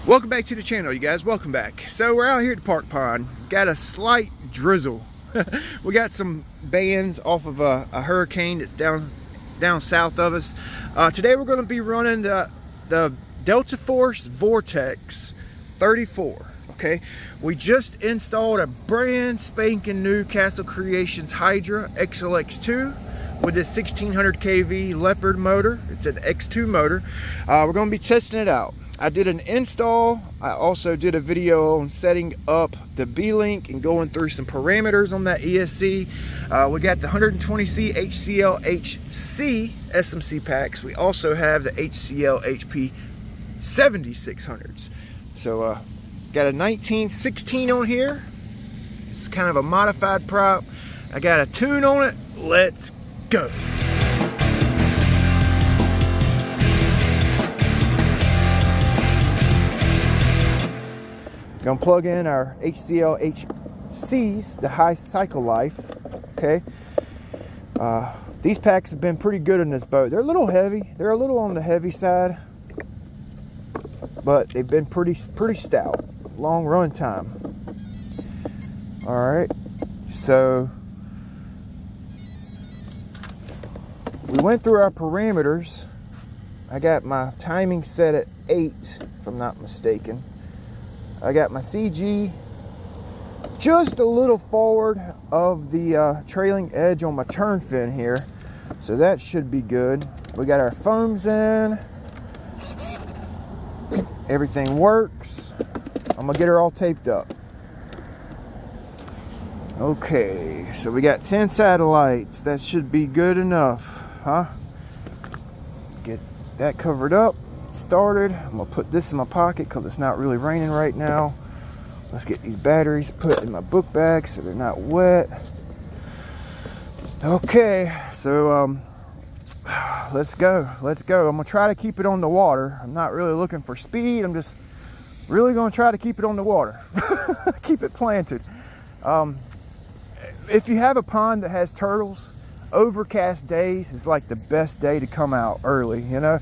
Welcome back to the channel, you guys. Welcome back. So we're out here at the park pond. Got a slight drizzle. We got some bands off of a hurricane that's down south of us. Today we're going to be running the Deltaforce Vortex 34. Okay, we just installed a brand spanking new Castle Creations Hydra XLX2 with this 1600 kV Leopard motor. It's an X2 motor. We're going to be testing it out. I did an install. I also did a video on setting up the B-Link and going through some parameters on that ESC. We got the 120C HCL-HC SMC packs. We also have the HCL-HP 7600s. So got a 1916 on here. It's kind of a modified prop. I got a tune on it. Let's go. Gonna plug in our HCL-HCs, the high cycle life. Okay. These packs have been pretty good in this boat. They're a little heavy. They're a little on the heavy side, but they've been pretty stout. Long run time. All right. So we went through our parameters. I got my timing set at 8, if I'm not mistaken. I got my CG just a little forward of the trailing edge on my turn fin here. So that should be good. We got our foams in. Everything works. I'm gonna get her all taped up. Okay, so we got 10 satellites. That should be good enough, huh? Get that covered up. Started. I'm gonna put this in my pocket because it's not really raining right now. Let's get these batteries put in my book bag so they're not wet. Okay, so let's go. I'm gonna try to keep it on the water. I'm not really looking for speed. I'm just really gonna try to keep it on the water. Keep it planted. If you have a pond that has turtles, overcast days is like the best day to come out early, you know.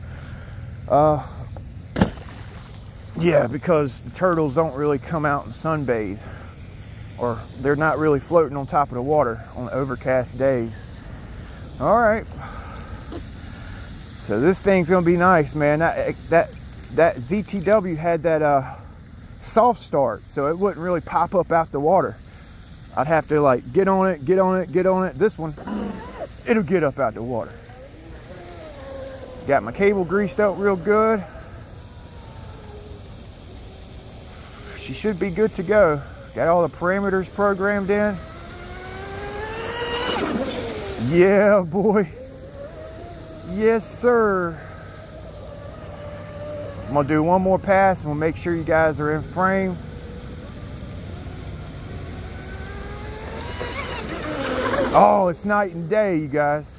Yeah, because the turtles don't really come out and sunbathe, or they're not really floating on top of the water on overcast days. All right, so this thing's gonna be nice, man. That ZTW had that soft start, so it wouldn't really pop up out the water. I'd have to like get on it. This one, it'll get up out the water. Got my cable greased up real good. She should be good to go. Got all the parameters programmed in. Yeah, boy. Yes, sir. I'm gonna do one more pass and we'll make sure you guys are in frame. Oh, it's night and day, you guys.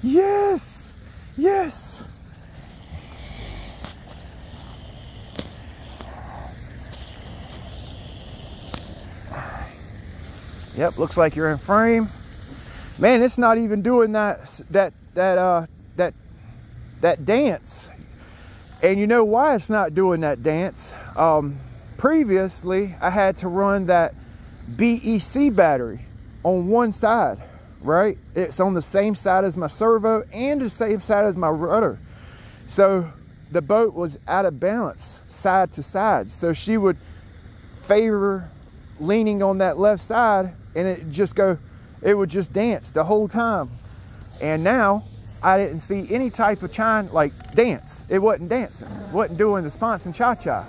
Yes, yes. Yep, looks like you're in frame. Man, it's not even doing that dance. And you know why it's not doing that dance? Previously, I had to run that BEC battery on one side, right? It's on the same side as my servo and the same side as my rudder. So the boat was out of balance side to side. So she would favor leaning on that left side, and it would just dance the whole time. And now I didn't see any type of chime, like dance. It wasn't dancing. It wasn't doing the sponge and cha-cha.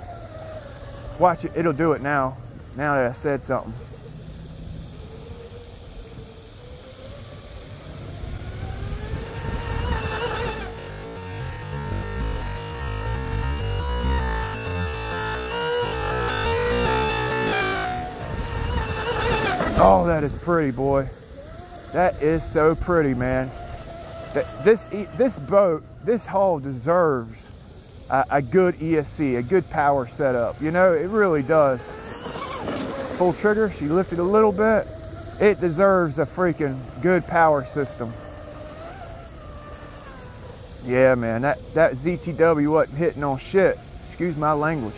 Watch it, it'll do it now that I said something. Oh, that is pretty, boy. That is so pretty, man. This boat, this hull deserves a good ESC, a good power setup. You know, it really does. Full trigger, she lifted a little bit. It deserves a freaking good power system. Yeah, man, that ZTW wasn't hitting on shit. Excuse my language.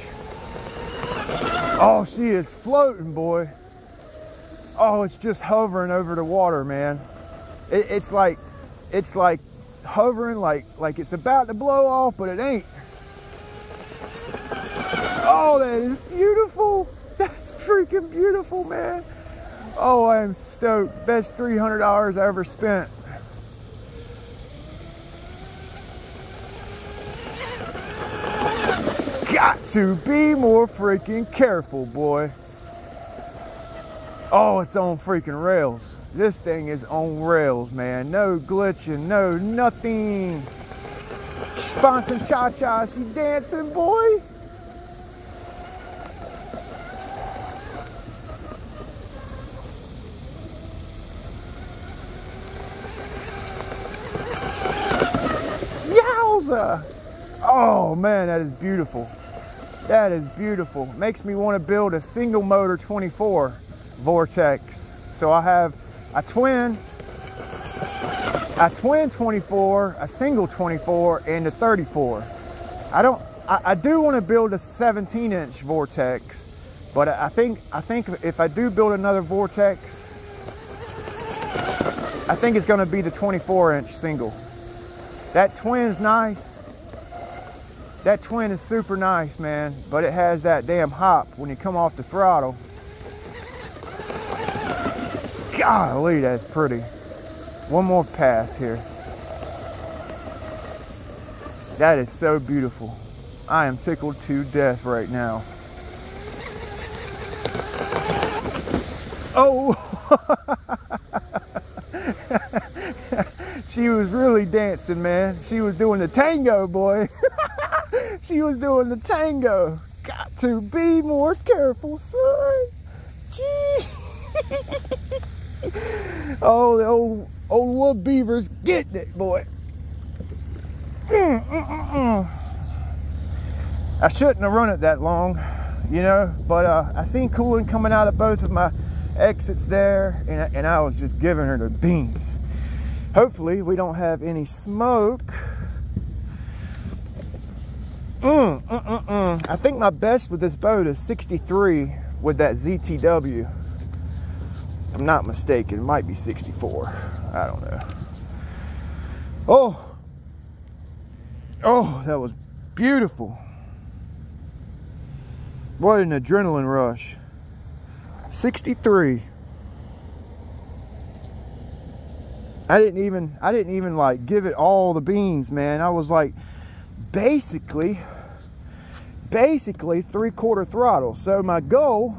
Oh, she is floating, boy. Oh, it's just hovering over the water, man. It's like hovering like it's about to blow off, but it ain't. Oh, that is beautiful. That's freaking beautiful, man. Oh, I am stoked. Best $300 I ever spent. Got to be more freaking careful, boy. Oh, it's on freaking rails. This thing is on rails, man. No glitching, no nothing. She's bouncing cha-cha, she dancing, boy. Yowza! Oh man, that is beautiful. That is beautiful. Makes me want to build a single motor 24 Vortex. So I have a twin 24, a single 24, and a 34. I do want to build a 17-inch Vortex, but I think if I do build another Vortex, I think it's going to be the 24-inch single. That twin's nice. That twin is super nice, man, but it has that damn hop when you come off the throttle. Golly, that's pretty. One more pass here. That is so beautiful. I am tickled to death right now. Oh! She was really dancing, man. She was doing the tango, boy. She was doing the tango. Got to be more careful, son. Gee. Oh, the old little beaver's getting it, boy. I shouldn't have run it that long, you know, but I seen coolant coming out of both of my exits there, and I was just giving her the beans. Hopefully we don't have any smoke. I think my best with this boat is 63 with that ZTW. I'm not mistaken, it might be 64. I don't know. Oh, that was beautiful. What an adrenaline rush. 63. I didn't even like give it all the beans, man. I was like basically 3/4 throttle. So my goal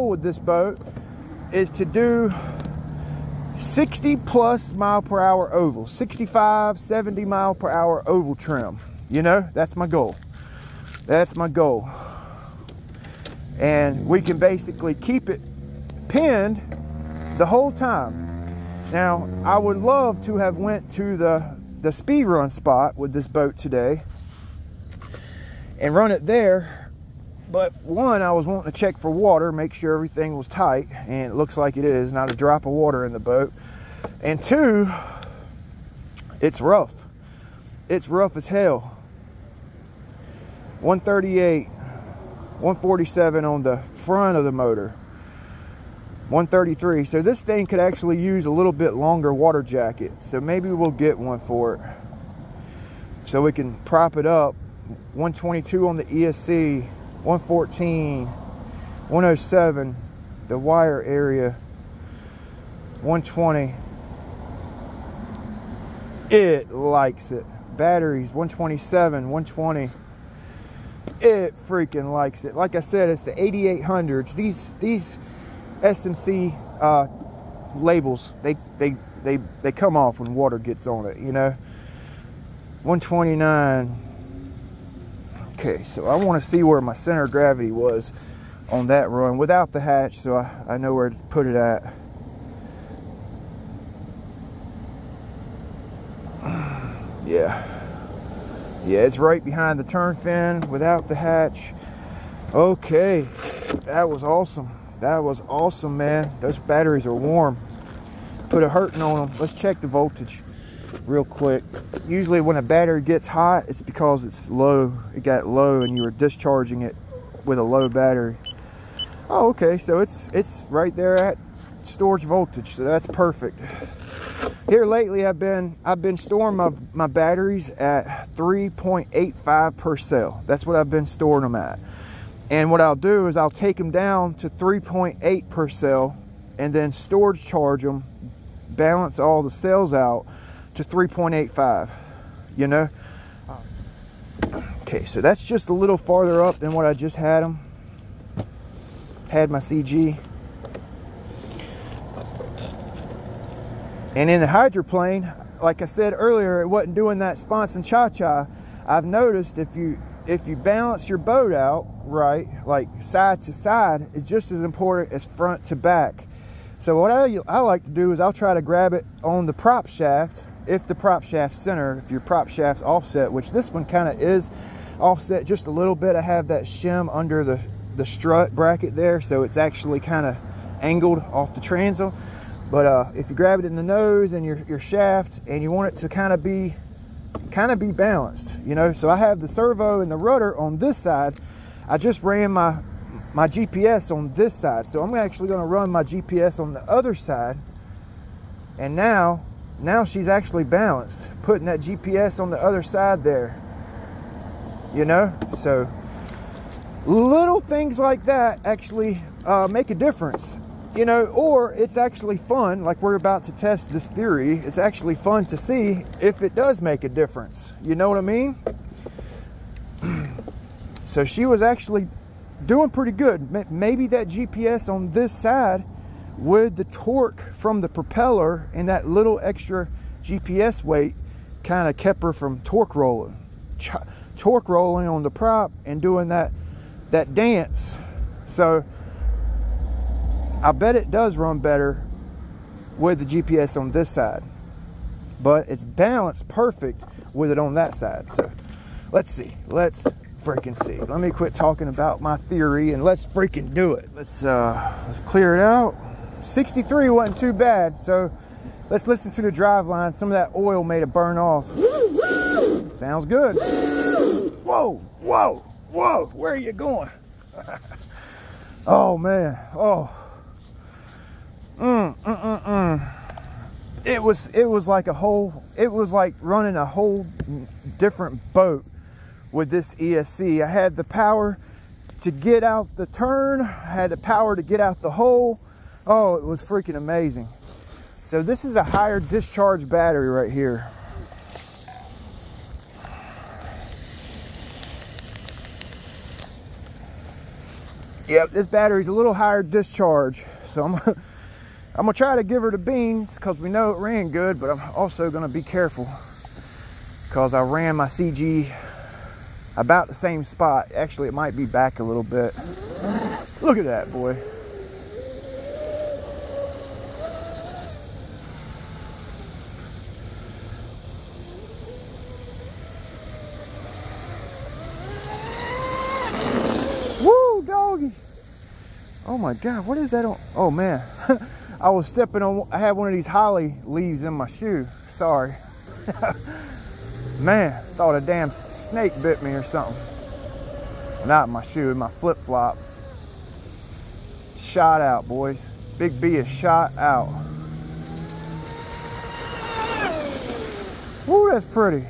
with this boat is to do 60+ mile/hour oval, 65, 70 mile/hour oval trim. You know, that's my goal. That's my goal. And we can basically keep it pinned the whole time. Now, I would love to have went to the speed run spot with this boat today and run it there, but one, I was wanting to check for water, make sure everything was tight, and it looks like it is, not a drop of water in the boat. And two, it's rough. It's rough as hell. 138, 147 on the front of the motor. 133. So this thing could actually use a little bit longer water jacket. So maybe we'll get one for it, so we can prop it up. 122 on the ESC, 114, 107, the wire area, 120. It likes it. Batteries, 127, 120. It freaking likes it. Like I said, it's the 8800s. These SMC labels, they come off when water gets on it, you know. 129. Okay, so I want to see where my center of gravity was on that run without the hatch, so I know where to put it at. Yeah, it's right behind the turn fin without the hatch. Okay, that was awesome. That was awesome, man. Those batteries are warm. Put a hurting on them. Let's check the voltage real quick. Usually when a battery gets hot, it's because it's low. It got low and you were discharging it with a low battery. Oh, okay, so it's right there at storage voltage, so that's perfect. Here lately I've been storing my batteries at 3.85 per cell. That's what I've been storing them at. And what I'll do is I'll take them down to 3.8 per cell and then storage charge them, balance all the cells out to 3.85, you know. Okay, so that's just a little farther up than what I just had them. Had my CG. And in the hydroplane, like I said earlier, it wasn't doing that sponson cha-cha. I've noticed if you balance your boat out right, like side to side, is just as important as front to back. So what I like to do is I'll try to grab it on the prop shaft, if the prop shaft's center, if your prop shaft's offset, which this one kind of is offset just a little bit. I have that shim under the strut bracket there, so it's actually kind of angled off the transom. But if you grab it in the nose and your shaft, and you want it to kind of be balanced, you know. So I have the servo and the rudder on this side. I just ran my GPS on this side, so I'm actually going to run my GPS on the other side. And now she's actually balanced, putting that GPS on the other side there, you know. So little things like that actually make a difference, you know. Or it's actually fun, like we're about to test this theory. It's actually fun to see if it does make a difference, you know what I mean. So she was actually doing pretty good. Maybe that GPS on this side, with the torque from the propeller and that little extra GPS weight, kind of kept her from torque rolling on the prop and doing that dance. So I bet it does run better with the GPS on this side, but it's balanced perfect with it on that side. So let's see, let's freaking see. Let me quit talking about my theory and let's freaking do it. Let's clear it out. 63 wasn't too bad, so let's listen to the drive line. Some of that oil may have burned off. Sounds good. Whoa, whoa, whoa, where are you going? Oh man, oh. It was like running a whole different boat with this ESC. I had the power to get out the turn, I had the power to get out the hole. Oh, it was freaking amazing. So this is a higher discharge battery right here. Yep, this battery's a little higher discharge, so I'm gonna try to give her the beans because we know it ran good, but I'm also gonna be careful because I ran my CG about the same spot. Actually, it might be back a little bit. Look at that, boy. Woo, doggy. Oh my God, what is that on? Oh man, I was stepping on, I had one of these holly leaves in my shoe. Sorry. Man, thought a damn snake bit me or something. Not in my shoe, in my flip-flop. Shot out, boys. Big B is shot out. Woo, that's pretty.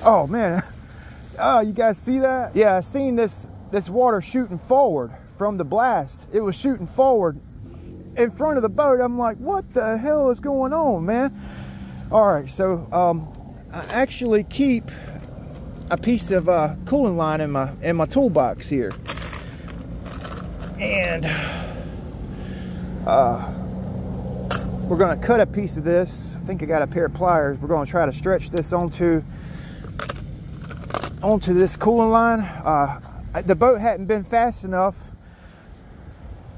Oh man, oh, you guys see that? Yeah, I seen this water shooting forward from the blast. It was shooting forward in front of the boat. I'm like, what the hell is going on, man? All right, so I actually keep a piece of cooling line in my toolbox here, and we're gonna cut a piece of this. I think I got a pair of pliers. We're gonna try to stretch this onto this cooling line. The boat hadn't been fast enough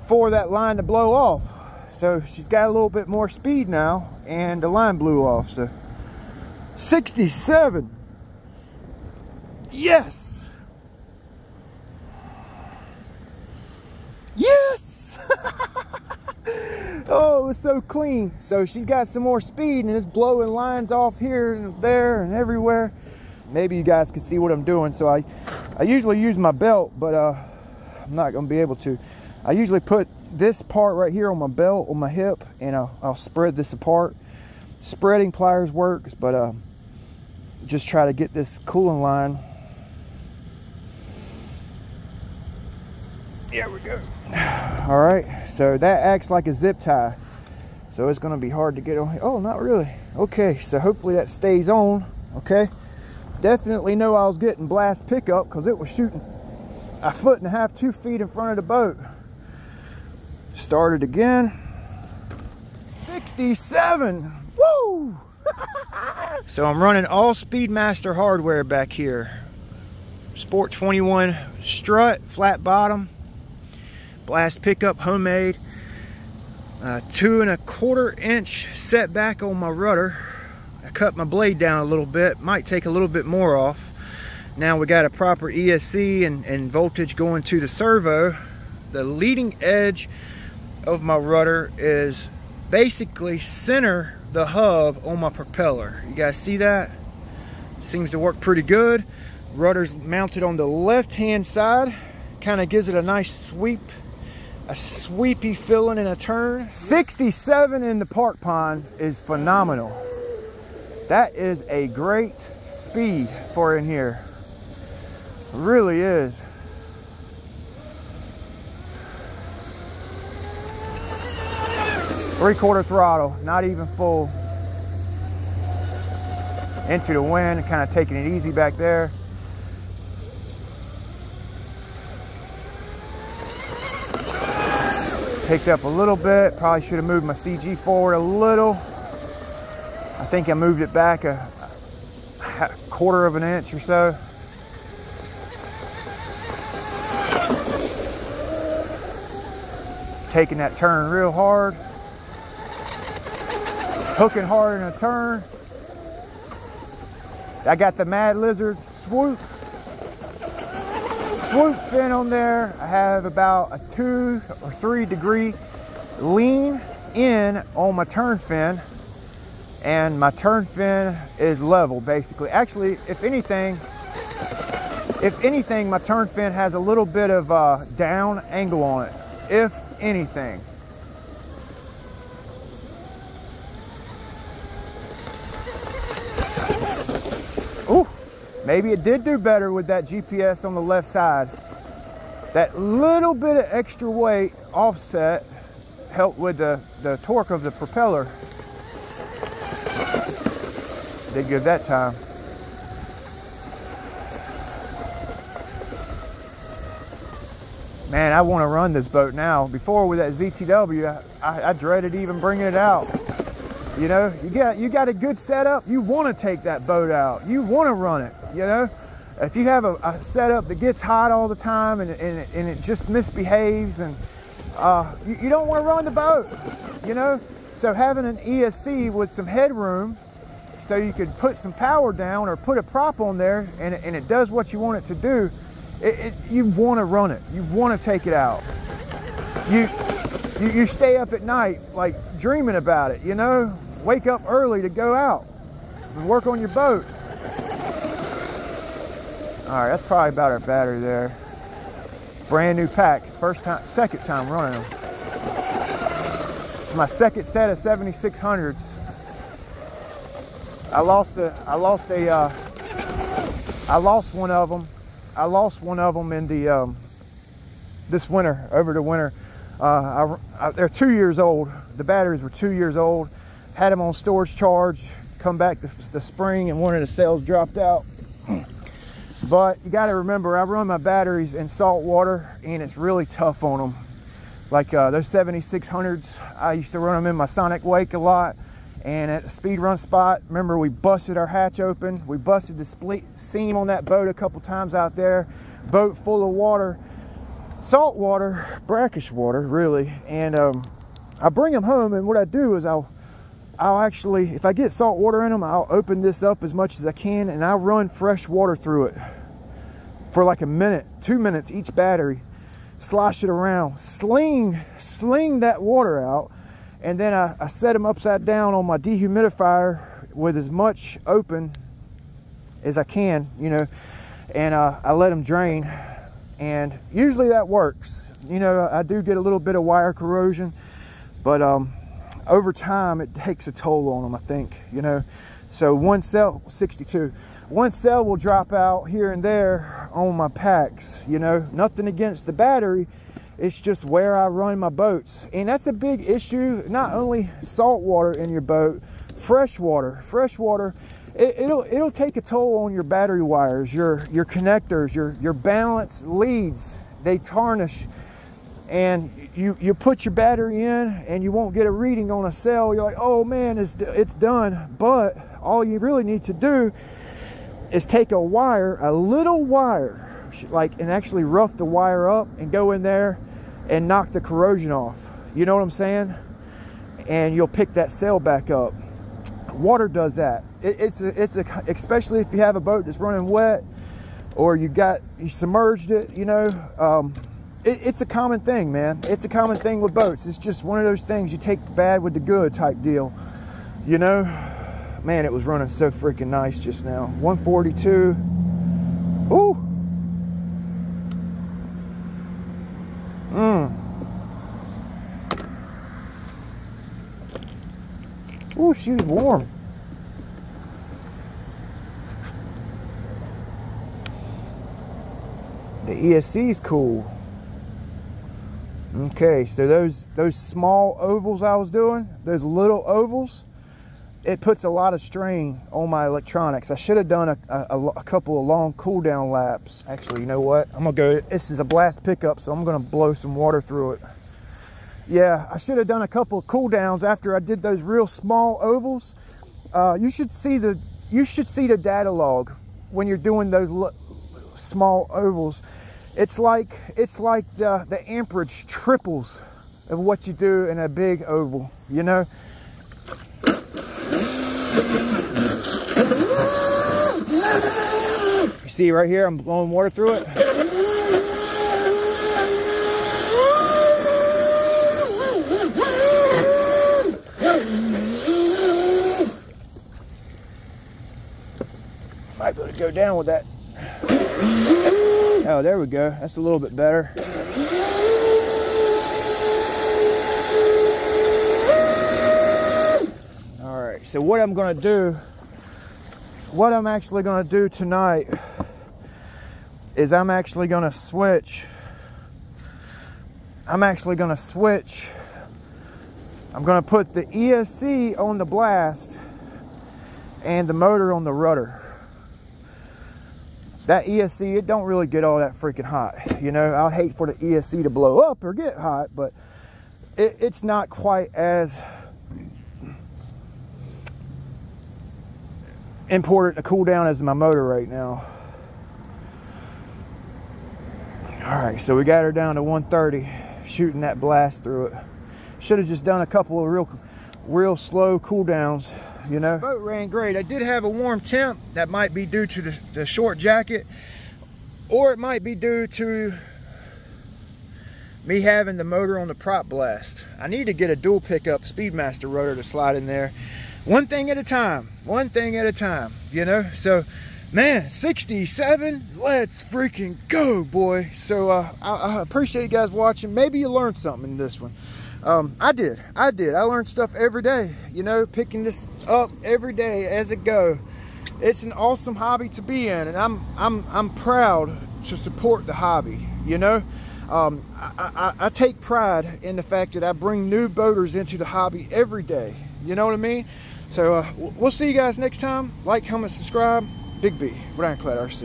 for that line to blow off, so she's got a little bit more speed now, and the line blew off. So 67, yes, yes. Oh, it was so clean. So she's got some more speed and it's blowing lines off here and there and everywhere. Maybe you guys can see what I'm doing. So I usually use my belt, but I'm not gonna be able to. I usually put this part right here on my belt, on my hip, and I'll spread this apart. Spreading pliers works, but just try to get this cooling line. There we go. All right, so that acts like a zip tie. So it's gonna be hard to get on. Oh, not really. Okay, so hopefully that stays on, okay? Definitely know I was getting blast pickup because it was shooting 1.5 feet, 2 feet in front of the boat. Started again. 67, woo! So I'm running all Speedmaster hardware back here. Sport 21 strut, flat bottom, blast pickup, homemade. 2 1/4 inch setback on my rudder. I cut my blade down a little bit, might take a little bit more off. Now we got a proper ESC and voltage going to the servo. The leading edge of my rudder is basically center the hub on my propeller. You guys see that? Seems to work pretty good. Rudder's mounted on the left hand side, kind of gives it a nice sweep, a sweepy feeling in a turn. 67 in the park pond is phenomenal. That is a great speed for in here. It really is. Three-quarter throttle, not even full. Into the wind, kind of taking it easy back there. Picked up a little bit. Probably should have moved my CG forward a little. I think I moved it back a 1/4 of an inch or so. Taking that turn real hard. Hooking hard in a turn. I got the Mad Lizard swoop fin on there. I have about a 2 or 3 degree lean in on my turn fin, and my turn fin is level basically. Actually, if anything, my turn fin has a little bit of down angle on it, if anything. Ooh, maybe it did do better with that GPS on the left side. That little bit of extra weight offset helped with the torque of the propeller. Did good that time. Man, I want to run this boat now. Before with that ZTW, I dreaded even bringing it out. You know, you got a good setup, you want to take that boat out. You want to run it, you know. If you have a setup that gets hot all the time and it just misbehaves, and you don't want to run the boat, you know. So having an ESC with some headroom, so you could put some power down or put a prop on there and it does what you want it to do, you want to run it. You want to take it out. You stay up at night like dreaming about it, you know. Wake up early to go out and work on your boat. All right, that's probably about our battery there. Brand new packs, second time running them. It's my second set of 7600s. I lost one of them. I lost one of them in the this winter, over the winter. They're 2 years old. The batteries were 2 years old. Had them on storage charge. Come back the spring and one of the cells dropped out. But you got to remember, I run my batteries in salt water and it's really tough on them. Like those 7600s, I used to run them in my Sonic Wake a lot. And at the speed run spot, remember we busted our hatch open. We busted the split seam on that boat a couple times out there. Boat full of water, salt water, brackish water really. And I bring them home, and what I do is I'll actually, if I get salt water in them, I'll open this up as much as I can and I'll run fresh water through it for like a minute, 2 minutes each battery. Slosh it around, sling that water out, and then I set them upside down on my dehumidifier with as much open as I can, you know, and I let them drain, and usually that works. You know, I do get a little bit of wire corrosion, but over time it takes a toll on them, I think, you know. So one cell, 62, one cell will drop out here and there on my packs, you know. Nothing against the battery, it's just where I run my boats. And that's a big issue, not only salt water in your boat, fresh water, it'll take a toll on your battery wires, your connectors, your balance leads, they tarnish. And you put your battery in and you won't get a reading on a cell. You're like, oh man, it's done. But all you really need to do is take a wire, a little wire, like, and actually rough the wire up and go in there and knock the corrosion off. You know what I'm saying? And you'll pick that cell back up. Water does that. Especially if you have a boat that's running wet, or you submerged it, you know. It's a common thing, man. It's a common thing with boats. It's just one of those things you take the bad with the good type deal, you know. Man, it was running so freaking nice just now. 142. Ooh. Ooh, she was warm. The ESC is cool. Okay, so those small ovals I was doing, those little ovals, it puts a lot of strain on my electronics. I should have done a couple of long cool down laps. Actually, you know what? I'm gonna go, this is a blast pickup, so I'm gonna blow some water through it. Yeah, I should have done a couple of cool downs after I did those real small ovals. You should see the data log when you're doing those small ovals. It's like the amperage triples of what you do in a big oval, you know. You see right here, I'm blowing water through it. Might be able to go down with that. Oh, there we go. That's a little bit better. All right, so what I'm actually gonna do tonight is I'm gonna switch. I'm gonna put the ESC on the blast and the motor on the rudder. That ESC, it don't really get all that freaking hot. You know, I'd hate for the ESC to blow up or get hot, but it's not quite as important to cool down as my motor right now. All right, so we got her down to 130, shooting that blast through it. Should have just done a couple of real slow cool downs. You know, the boat ran great. I did have a warm temp. That might be due to the short jacket, or it might be due to me having the motor on the prop blast. I need to get a dual pickup Speedmaster rotor to slide in there. One thing at a time, you know. So man, 67, let's freaking go, boy. So I appreciate you guys watching. Maybe you learned something in this one. I did. I learned stuff every day, you know, picking this up every day as it go. It's an awesome hobby to be in, and I'm proud to support the hobby, you know. I take pride in the fact that I bring new boaters into the hobby every day, you know what I mean? So we'll see you guys next time. Like, comment, subscribe. Big B with Ironclad RC.